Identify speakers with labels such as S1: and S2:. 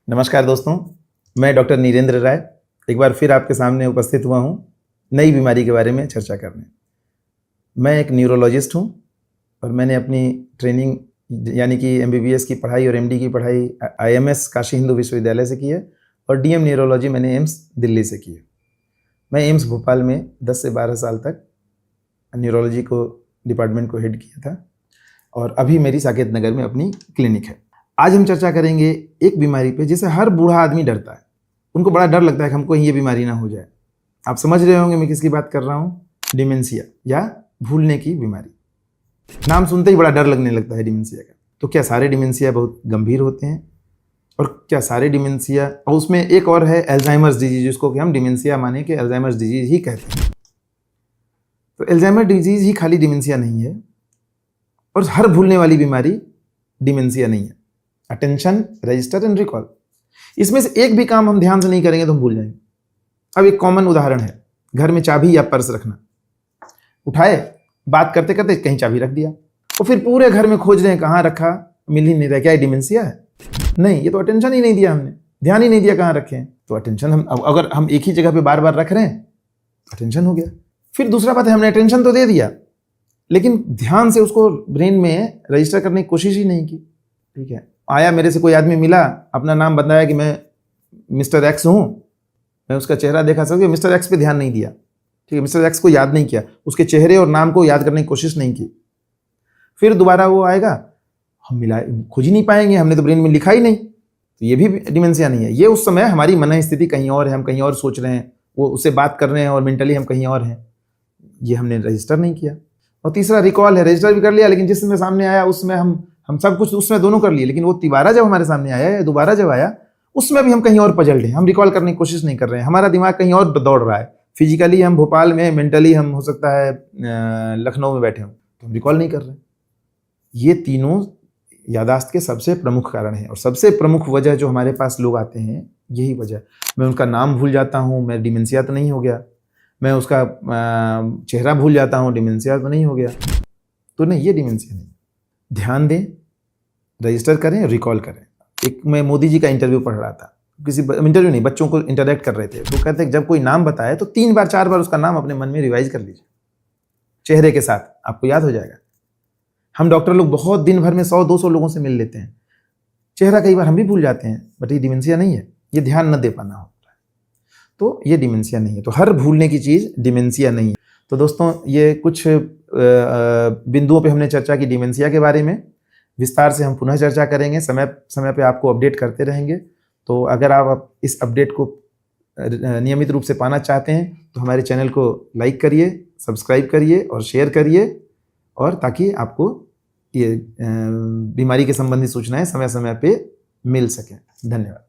S1: नमस्कार दोस्तों, मैं डॉक्टर नीरेंद्र राय एक बार फिर आपके सामने उपस्थित हुआ हूँ नई बीमारी के बारे में चर्चा करने। मैं एक न्यूरोलॉजिस्ट हूँ और मैंने अपनी ट्रेनिंग यानी कि एमबीबीएस की पढ़ाई और एमडी की पढ़ाई आईएमएस काशी हिंदू विश्वविद्यालय से की है और डीएम न्यूरोलॉजी मैंने एम्स दिल्ली से की है। मैं एम्स भोपाल में 10 से 12 साल तक न्यूरोलॉजी को डिपार्टमेंट को हेड किया था और अभी मेरी साकेत नगर में अपनी क्लिनिक है। आज हम चर्चा करेंगे एक बीमारी पे जिसे हर बूढ़ा आदमी डरता है। उनको बड़ा डर लगता है कि हमको ये बीमारी ना हो जाए। आप समझ रहे होंगे मैं किसकी बात कर रहा हूँ, डिमेंशिया या भूलने की बीमारी। नाम सुनते ही बड़ा डर लगने लगता है डिमेंशिया का। तो क्या सारे डिमेंशिया बहुत गंभीर होते हैं और क्या सारे डिमेंशिया, और उसमें एक और है अल्जाइमर्स डिजीज, जिसको कि हम डिमेंशिया माने कि अल्जाइमर्स डिजीज ही कहते हैं। तो अल्जाइमर डिजीज ही खाली डिमेंशिया नहीं है और हर भूलने वाली बीमारी डिमेंशिया नहीं है। अटेंशन, रजिस्टर एंड रिकॉल, इसमें से एक भी काम हम ध्यान से नहीं करेंगे तो हम भूल जाएंगे। अब एक कॉमन उदाहरण है, घर में चाबी या पर्स रखना। उठाए, बात करते करते कहीं चाबी रख दिया और फिर पूरे घर में खोज रहे हैं कहाँ रखा, मिल ही नहीं रहा। क्या ये डिमेंशिया है? नहीं, ये तो अटेंशन ही नहीं दिया, हमने ध्यान ही नहीं दिया कहाँ रखे हैं। तो अटेंशन हम अगर हम एक ही जगह पे बार बार रख रहे हैं तो अटेंशन हो गया। फिर दूसरा बात है, हमने अटेंशन तो दे दिया लेकिन ध्यान से उसको ब्रेन में रजिस्टर करने की कोशिश ही नहीं की। ठीक है, आया मेरे से कोई आदमी मिला, अपना नाम बताया कि मैं मिस्टर एक्स हूँ, मैं उसका चेहरा देखा, समझे, मिस्टर एक्स पे ध्यान नहीं दिया। ठीक है, मिस्टर एक्स को याद नहीं किया, उसके चेहरे और नाम को याद करने की कोशिश नहीं की। फिर दोबारा वो आएगा, हम मिला खोज ही नहीं पाएंगे, हमने तो ब्रेन में लिखा ही नहीं। तो ये भी डिमेंशिया नहीं है। ये उस समय हमारी मन स्थिति कहीं और है, हम कहीं और सोच रहे हैं, वो उससे बात कर रहे हैं और मेंटली हम कहीं और हैं, ये हमने रजिस्टर नहीं किया। और तीसरा रिकॉल है, रजिस्टर भी कर लिया लेकिन जिस समय सामने आया उसमें हम सब कुछ उसमें दोनों कर लिए, लेकिन वो तिबारा जब हमारे सामने आया या दोबारा जब आया उसमें भी हम कहीं और पजल रहे हैं, हम रिकॉल करने की कोशिश नहीं कर रहे हैं, हमारा दिमाग कहीं और दौड़ रहा है। फिजिकली हम भोपाल में, मेंटली हम हो सकता है लखनऊ में बैठे हों, तो हम रिकॉल नहीं कर रहे हैं। ये तीनों यादाश्त के सबसे प्रमुख कारण हैं और सबसे प्रमुख वजह जो हमारे पास लोग आते हैं यही वजह। मैं उनका नाम भूल जाता हूँ, मैं डिमेंशिया तो नहीं हो गया। मैं उसका चेहरा भूल जाता हूँ, डिमेंशिया तो नहीं हो गया। तो नहीं, ये डिमेंशिया नहीं। ध्यान दें, रजिस्टर करें, रिकॉल करें। एक मैं मोदी जी का इंटरव्यू पढ़ रहा था, किसी इंटरव्यू नहीं, बच्चों को इंटरेक्ट कर रहे थे। तो कहते हैं जब कोई नाम बताए तो 3 बार 4 बार उसका नाम अपने मन में रिवाइज कर लीजिए चेहरे के साथ, आपको याद हो जाएगा। हम डॉक्टर लोग बहुत दिन भर में 100-200 लोगों से मिल लेते हैं, चेहरा कई बार हम भी भूल जाते हैं, बट ये डिमेंशिया नहीं है, ये ध्यान न दे पाना होता है। तो ये डिमेंशिया नहीं है। तो हर भूलने की चीज़ डिमेंशिया नहीं है। तो दोस्तों, ये कुछ बिंदुओं पे हमने चर्चा की डिमेंशिया के बारे में। विस्तार से हम पुनः चर्चा करेंगे, समय समय पे आपको अपडेट करते रहेंगे। तो अगर आप इस अपडेट को नियमित रूप से पाना चाहते हैं तो हमारे चैनल को लाइक करिए, सब्सक्राइब करिए और शेयर करिए, और ताकि आपको ये बीमारी के संबंधी सूचनाएं समय समय पे मिल सकें। धन्यवाद।